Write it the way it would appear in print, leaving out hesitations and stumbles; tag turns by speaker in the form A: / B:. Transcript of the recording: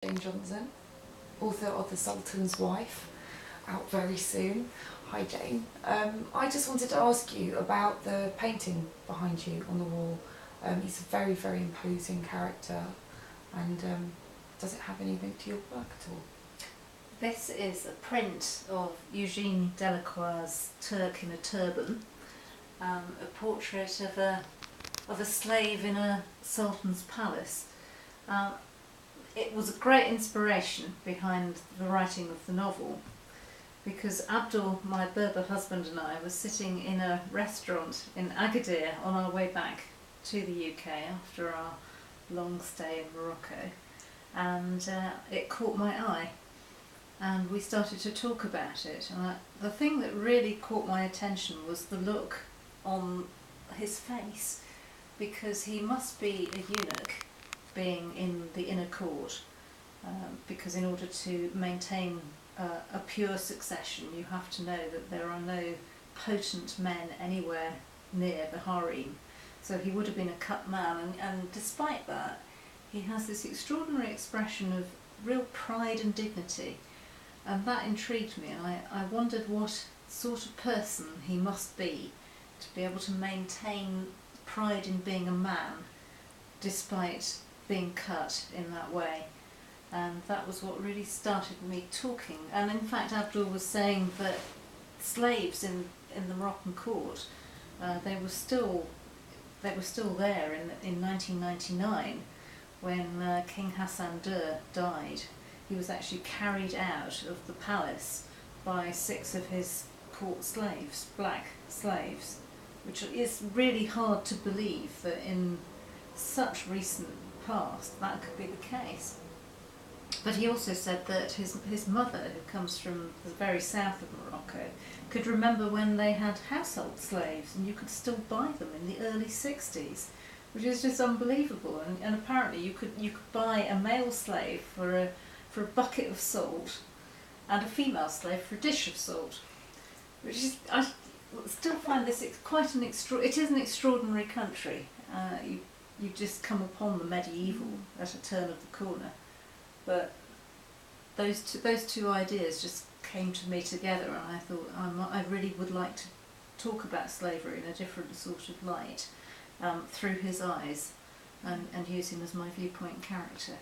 A: Jane Johnson, author of The Sultan's Wife, out very soon. Hi Jane. I just wanted to ask you about the painting behind you on the wall. He's a very, very imposing character, and does it have anything to your work at all?
B: This is a print of Eugene Delacroix's Turk in a Turban, a portrait of a slave in a sultan's palace. It was a great inspiration behind the writing of the novel, because Abdul, my Berber husband, and I were sitting in a restaurant in Agadir on our way back to the UK after our long stay in Morocco, and it caught my eye, and we started to talk about it. And the thing that really caught my attention was the look on his face, because he must be a eunuch, being in the inner court, because in order to maintain a pure succession you have to know that there are no potent men anywhere near the harem. So he would have been a cut man, and despite that he has this extraordinary expression of real pride and dignity, and that intrigued me, and I wondered what sort of person he must be to be able to maintain pride in being a man despite being cut in that way. And that was what really started me talking. And in fact Abdul was saying that slaves in the Moroccan court, they were still there in 1999 when King Hassan II died. He was actually carried out of the palace by 6 of his court slaves, black slaves, which is really hard to believe that in such recent past that could be the case. But he also said that his mother, who comes from the very south of Morocco, could remember when they had household slaves and you could still buy them in the early 60s, which is just unbelievable. And apparently you could buy a male slave for a bucket of salt and a female slave for a dish of salt, which is, I still find this quite it is an extraordinary country. You just come upon the medieval at a turn of the corner. But those two ideas just came to me together, and I thought I really would like to talk about slavery in a different sort of light, through his eyes, and use him as my viewpoint character.